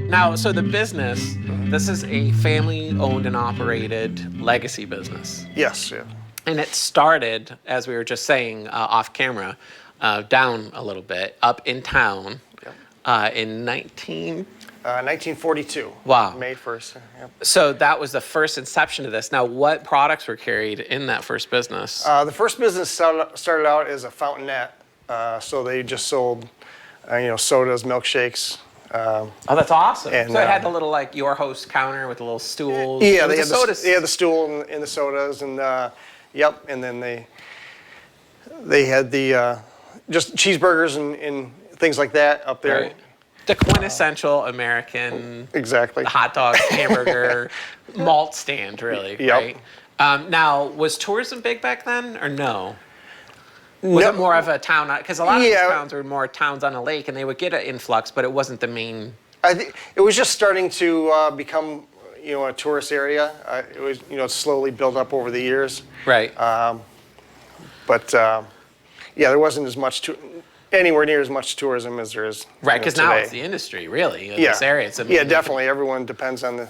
Now, so the business, this is a family-owned and operated legacy business. Yes, yeah. And it started, as we were just saying off camera, down a little bit, up in town in 1942. Wow. May 1st. Yep. So that was the first inception of this. Now, what products were carried in that first business? The first business started out as a fountainette. So they just sold, sodas, milkshakes. Oh, that's awesome. And, so it had the little, like, your host counter with the little stools. Yeah, they had the stool and the sodas, and and then they had the just cheeseburgers and things like that up there. Right. The quintessential American exactly hot dog, hamburger, malt stand, really. Yep. Right? Now, was tourism big back then, or no? Was it more of a town? Because a lot of these towns were more towns on a lake, and they would get an influx, but it wasn't the main. I think it was just starting to become, a tourist area. It was, slowly built up over the years. Right. There wasn't as much anywhere near as much tourism as there is. Right, because now today. it's the industry, really, in this area. It's definitely. Everyone depends on the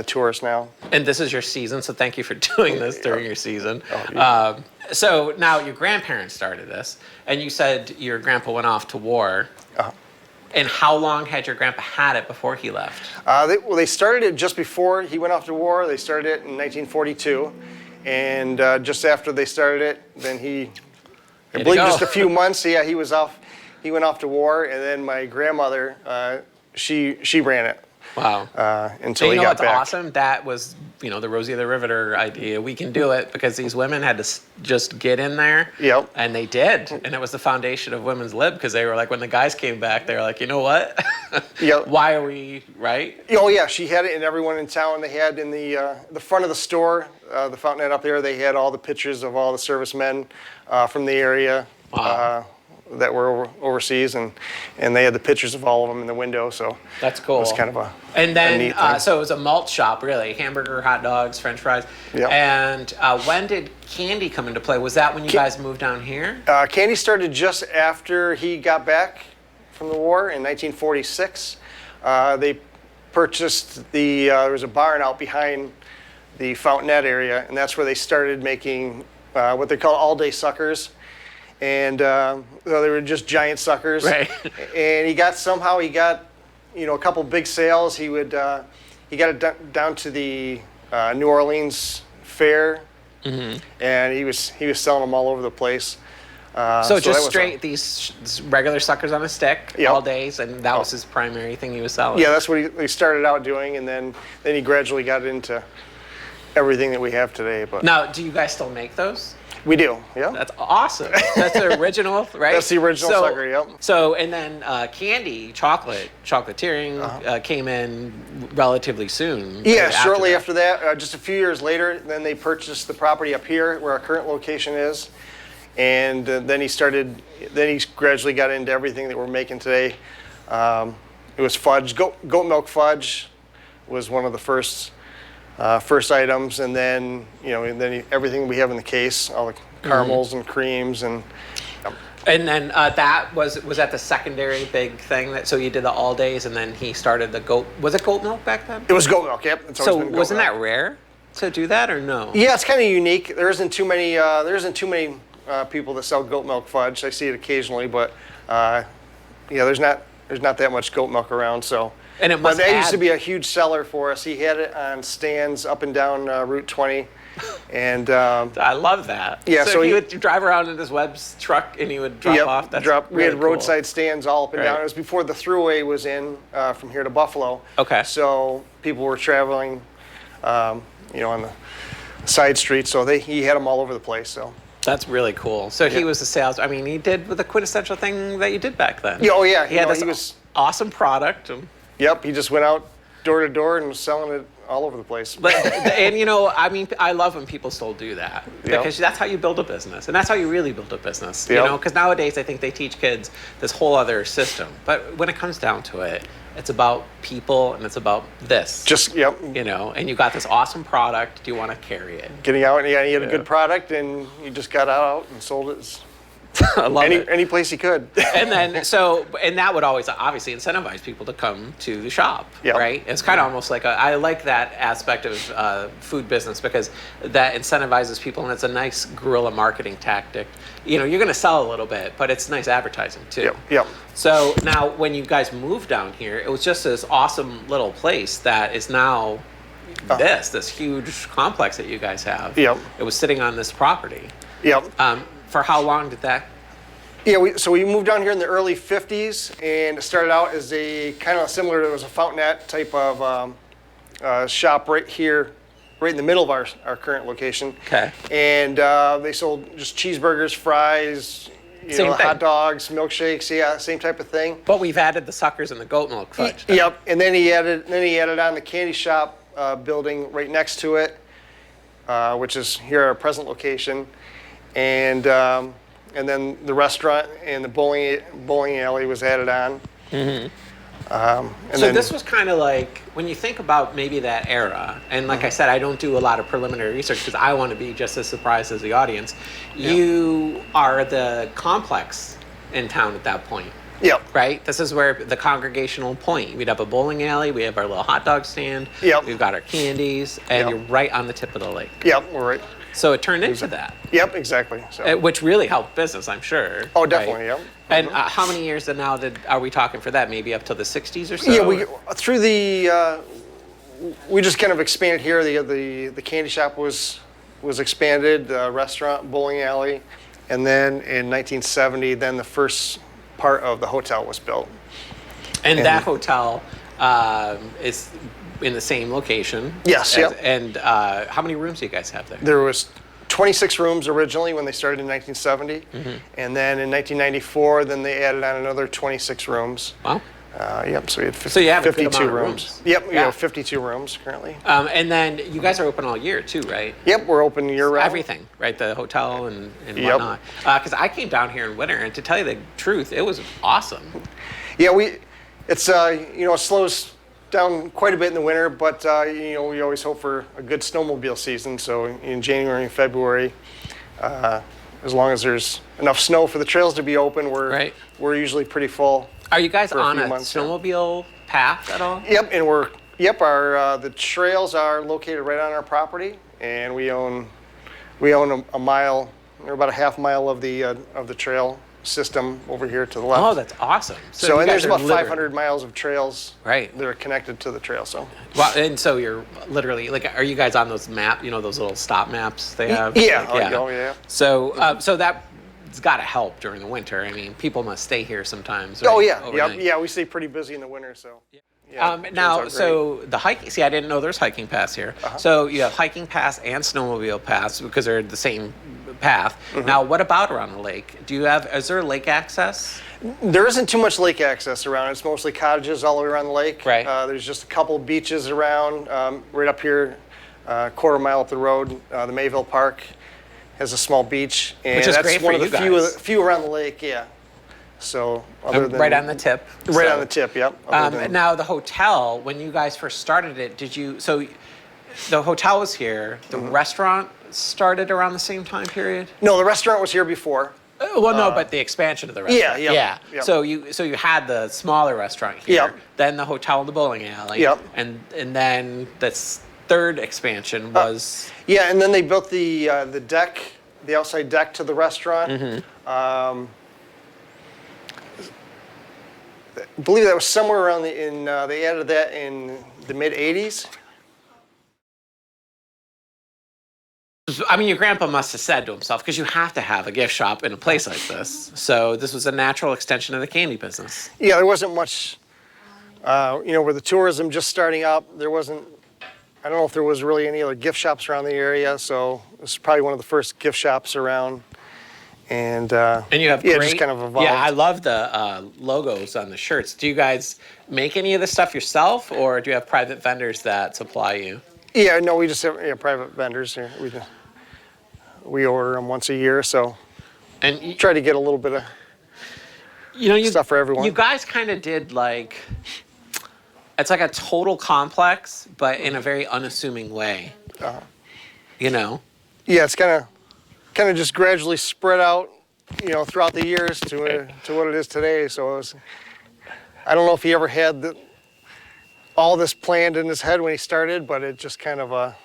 tourists now. And this is your season, so thank you for doing this during your season. Oh, yeah. So now your grandparents started this, and you said your grandpa went off to war. And how long had your grandpa had it before he left? They started it just before he went off to war. They started it in 1942, and just after they started it, then I believe just a few months. Yeah, he was off. He went off to war, and then my grandmother, she ran it. Wow. Until he got back. What's awesome? That was, the Rosie the Riveter idea. We can do it because these women had to just get in there. Yep. And they did. And it was the foundation of women's lib because they were like, when the guys came back, they were like, you know what? Yep. Why are we, right? Oh, yeah. She had it, and everyone in town, they had in the front of the store, the fountainette up there, they had all the pictures of all the servicemen from the area. Wow. That were overseas, and they had the pictures of all of them in the window. So that's cool. It was kind of a and then a neat thing. So it was a malt shop, really, hamburger, hot dogs, French fries. Yep. And when did Candy come into play? Was that when you guys moved down here? Candy started just after he got back from the war in 1946. They purchased there was a barn out behind the fountainette area, and that's where they started making what they call all-day suckers. And they were just giant suckers. Right. And he got a couple big sales. He got it down to the New Orleans Fair, and he was selling them all over the place. So just straight these regular suckers on a stick Yep. all days, and that was his primary thing he was selling. Yeah, that's what he started out doing, and then he gradually got into everything that we have today. But now, do you guys still make those? We do, yeah. That's awesome. That's the original, right? That's the original sucker, yep. So, and then Candy, chocolatiering came in relatively soon. Yeah, right shortly after that, just a few years later, then they purchased the property up here where our current location is. And then he gradually got into everything that we're making today. It was fudge, goat milk fudge was one of the first items, and then everything we have in the case, all the caramels and creams and. And then that was that the secondary big thing so you did the all days, and then he started the goat. Was it goat milk back then? It was goat milk. Yep. It's So wasn't that rare to do that, or no? Yeah, it's kind of unique. There isn't too many people that sell goat milk fudge. I see it occasionally, but there's not that much goat milk around. So. And it must that used to be a huge seller for us. He had it on stands up and down Route 20, and I love that. Yeah, so he would drive around in his Webb's truck and he would drop off. That's we had really roadside cool. stands all up and down. It was before the thruway was in from here to Buffalo. Okay. So people were traveling, on the side streets. So he had them all over the place. So. That's really cool. So he was the sales. I mean, he did the quintessential thing that you did back then. Yeah, oh yeah. He had this awesome product. Yep, he just went out door to door and was selling it all over the place. But, and you know, I mean, I love when people still do that Yep. because that's how you build a business, and that's how you really build a business. You Yep. know, because nowadays I think they teach kids this whole other system, but when it comes down to it, it's about people and it's about this. Just, yep. You know, and you got this awesome product. Do you want to carry it? Getting out, and you had a Yeah. good product, and you just got out and sold it I love it. any place you could. And then and that would always obviously incentivize people to come to the shop, Yep. right? It's kind of almost like I like that aspect of food business because that incentivizes people, and it's a nice guerrilla marketing tactic. You know, you're going to sell a little bit, but it's nice advertising too. Yep, yep. So now, when you guys moved down here, it was just this awesome little place that is now this huge complex that you guys have. Yep. It was sitting on this property. Yep. For how long did that? Yeah, so we moved down here in the early 50s, and it started out as a kind of similar to, it was a fountainette type of shop right here, right in the middle of our current location. Okay. And they sold just cheeseburgers, fries, Same thing. hot dogs, milkshakes, yeah, same type of thing. But we've added the suckers and the goat milk fudge. Yep, and then he added on the candy shop building right next to it, which is here at our present location, and then the restaurant and the bowling alley was added on. Mm-hmm. And So then, this was kind of like, when you think about maybe that era, and like I said, I don't do a lot of preliminary research because I want to be just as surprised as the audience. You are the complex in town at that point. Yep. Right? This is where the congregational point. We'd have a bowling alley, we have our little hot dog stand, Yep. we've got our candies, and Yep. you're right on the tip of the lake. Yep, we're right. So it turned into that, Yep, exactly. So. which really helped business, I'm sure. Oh, right? definitely, yep. And how many years now are we talking for that? Maybe up to the 60s or so? Yeah, we just kind of expanded here. The candy shop was expanded, the restaurant, bowling alley, and then in 1970, then the first part of the hotel was built. And that hotel is in the same location? Yes, yep. And how many rooms do you guys have there? There was 26 rooms originally when they started in 1970, and then in 1994, then they added on another 26 rooms. Wow. Yep, so we had 50, So you have a good 52 amount of rooms. rooms. Yep, we Yeah. have 52 rooms currently. And then you guys are open all year too, right? Yep, we're open year-round. Everything, right? The hotel and Yep. whatnot. Because I came down here in winter, and to tell you the truth, it was awesome. Yeah, it slows down quite a bit in the winter, but we always hope for a good snowmobile season. So in January and February, as long as there's enough snow for the trails to be open, we're usually pretty full. Are you guys For a on few a months, yeah. snowmobile path at all? Yep, and our the trails are located right on our property, and we own a mile, or about a half mile of the trail system over here to the left. Oh, that's awesome. So you and guys there's are about literally- 500 miles of trails Right. that are connected to the trail. So Well, and so you're literally like, are you guys on those those little stop maps they have? yeah, Like, oh yeah. So, so that's got to help during the winter. I mean, people must stay here sometimes. Oh right, yeah, overnight. yeah. We stay pretty busy in the winter, so. Yeah, trails are Now, great. so the hiking. See, I didn't know there's hiking paths here. So you have hiking paths and snowmobile paths because they're the same path. Now, what about around the lake? Is there lake access? There isn't too much lake access around. It's mostly cottages all the way around the lake. Right. There's just a couple beaches around. Right up here, quarter mile up the road, the Mayville Park has a small beach, and Which is that's great one for of the you guys. few around the lake. Yeah. So other than Right on the tip. Right So- on the tip. Yep. Other than- Now, the hotel, when you guys first started it, so the hotel was here, the restaurant started around the same time period? No, the restaurant was here before. Well, no, but the expansion of the restaurant. yeah, yeah. So you had the smaller restaurant here, Yep. then the hotel and the bowling alley, Yep. and then the third expansion was Yeah, and then they built the deck, the outside deck to the restaurant. I believe that was somewhere around they added that in the mid '80s. I mean, your grandpa must have said to himself, because you have to have a gift shop in a place like this. So this was a natural extension of the candy business. Yeah, there wasn't much, with the tourism just starting up, there wasn't, I don't know if there was really any other gift shops around the area, so this is probably one of the first gift shops around. And you have yeah, great, just kind of evolved. yeah, I love the logos on the shirts. Do you guys make any of this stuff yourself, or do you have private vendors that supply you? Yeah, no, we just have private vendors here. We order them once a year, so And try to get a little bit of stuff for everyone. You guys kind of did like, it's like a total complex, but in a very unassuming way. You know? Yeah, it's kind of just gradually spread out, throughout the years to what it is today. So I don't know if he ever had all this planned in his head when he started, but it just kind of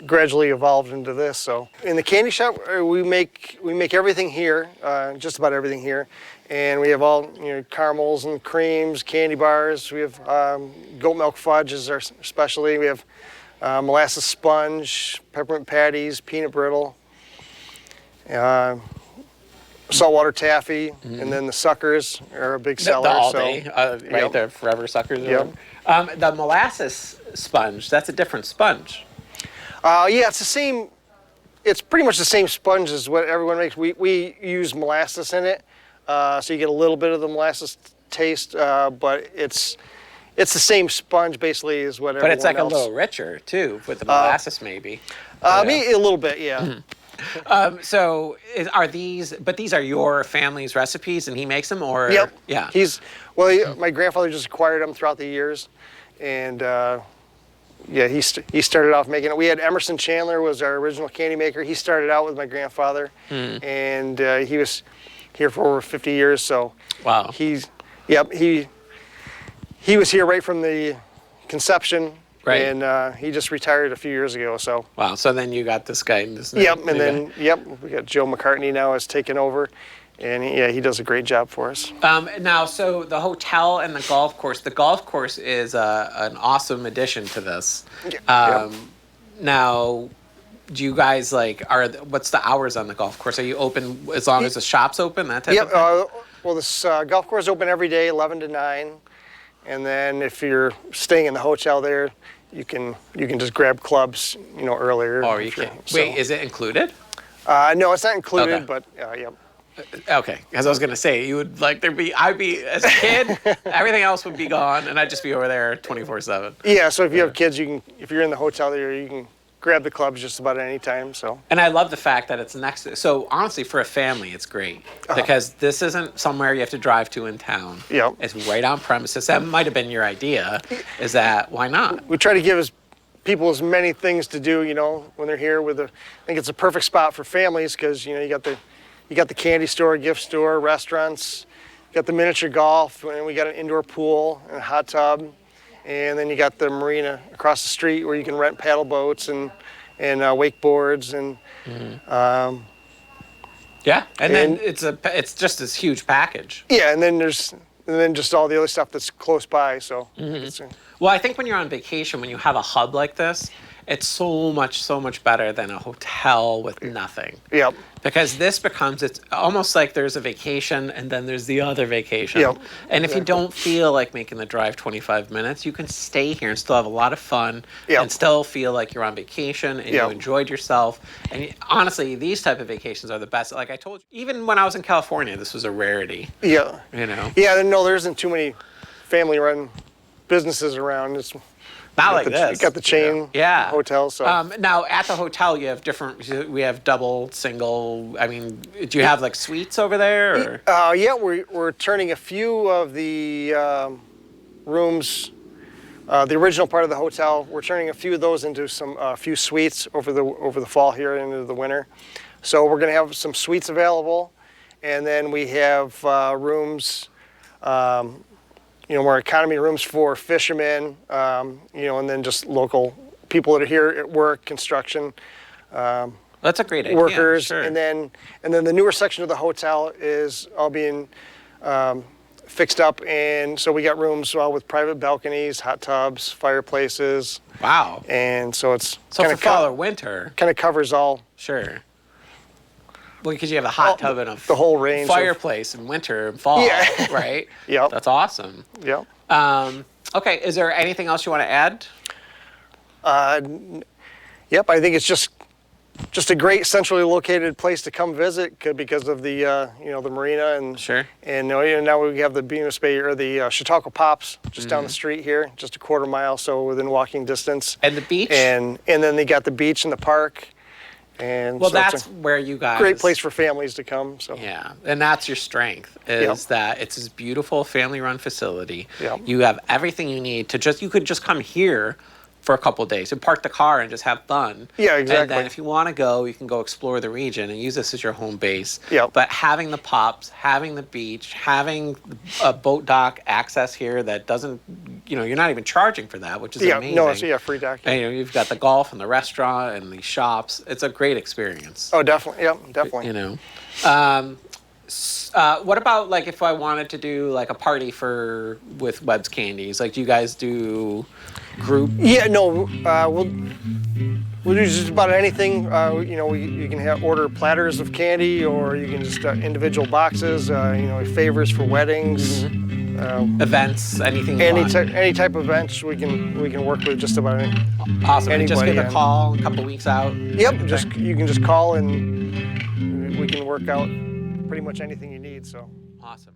gradually evolved into this. So in the candy shop, we make everything here, just about everything here, and we have all caramels and creams, candy bars. We have goat milk fudge is our specialty. We have molasses sponge, peppermint patties, peanut brittle, saltwater taffy, and then the suckers are a big seller. The all so, day, right? yep. The forever suckers. Yep. The molasses sponge, that's a different sponge. Yeah, it's the same. It's pretty much the same sponge as what everyone makes. We use molasses in it, so you get a little bit of the molasses taste, but it's the same sponge basically as what everyone else. But it's like a little richer too with the molasses, maybe. Maybe a little bit, yeah. So these are your family's recipes, and he makes them, or Yep. yeah. My grandfather just acquired them throughout the years, and yeah, he started off making it. We had Emerson Chandler was our original candy maker. He started out with my grandfather, and he was here for over 50 years. So wow. He was here right from the conception. Right. And he just retired a few years ago. So wow. So then you got this guy. Yep. And then we got Joe McCartney now has taken over, and he does a great job for us. Now, so the hotel and the golf course. The golf course is an awesome addition to this. Now, do you guys what's the hours on the golf course? Are you open as long as the shop's open? That type of thing? Well, this golf course is open every day, 11 to 9. And then if you're staying in the hotel there, you can just grab clubs, earlier. Oh, you can. Wait, is it included? No, it's not included, Okay. but yeah. Okay, because I was gonna say you would I'd be as a kid, everything else would be gone, and I'd just be over there 24/7. Yeah, so if you have kids, if you're in the hotel there, you can grab the clubs just about at any time. So. And I love the fact that it's next. So honestly, for a family, it's great because this isn't somewhere you have to drive to in town. Yep. It's right on premises. That might have been your idea. Is that why not? We try to give people as many things to do, when they're here. I think it's a perfect spot for families because you got the candy store, gift store, restaurants, you got the miniature golf, and we got an indoor pool and a hot tub. And then you got the marina across the street where you can rent paddle boats and wakeboards and yeah, and then it's just this huge package. Yeah, and then just all the other stuff that's close by. So Well, I think when you're on vacation, when you have a hub like this, it's so much better than a hotel with nothing. Yep. Because this becomes, it's almost like there's a vacation and then there's the other vacation. Yep. And if you don't feel like making the drive 25 minutes, you can stay here and still have a lot of fun and still feel like you're on vacation and you enjoyed yourself. And honestly, these type of vacations are the best. Like I told you, even when I was in California, this was a rarity. Yeah. Yeah, no, there isn't too many family-run businesses around. It's not like this. You got the chain hotel. So now at the hotel you have we have double, single. I mean, do you have like suites over there? Or? Yeah, we're turning a few of the rooms, the original part of the hotel. We're turning a few of those into a few suites over the fall here into the winter. So we're going to have some suites available, and then we have rooms. More economy rooms for fishermen, and then just local people that are here at work, construction. That's a great idea. Workers, sure. and then the newer section of the hotel is all being fixed up, and so we got rooms with private balconies, hot tubs, fireplaces. Wow. And so it's for fall or winter. Kind of covers all. Sure. Well, because you have a hot tub and the whole range fireplace in winter and fall, right? Yep. That's awesome. Yep. Okay, is there anything else you want to add? Yep, I think it's just just a great centrally located place to come visit because of the the marina and Sure. and now we have the Bemis Bay or the Chautauqua Pops just down the street here, just a quarter mile, so within walking distance. And the beach. And then they got the beach and the park. And Well, so it's that's where you guys. great place for families to come. So Yeah, and that's your strength is that it's this beautiful family-run facility. Yep. You have everything you need to you could just come here for a couple of days and park the car and just have fun. Yeah, exactly. And then if you want to go, you can go explore the region and use this as your home base. Yep. But having the Pops, having the beach, having a boat dock access here that doesn't, you're not even charging for that, which is amazing. No, it's free dock. And you've got the golf and the restaurant and the shops. It's a great experience. Oh, definitely. Yep, definitely. What about like if I wanted to do like a party with Webb's Candies? Like, do you guys do group? Yeah, no, we'll do just about anything. You can order platters of candy, or you can just individual boxes. Favors for weddings, Events, anything you want. any type of events we can work with just about any. Awesome. And just anybody, give a call a couple weeks out. Yep, you can just call and we can work out pretty much anything you need. So Awesome.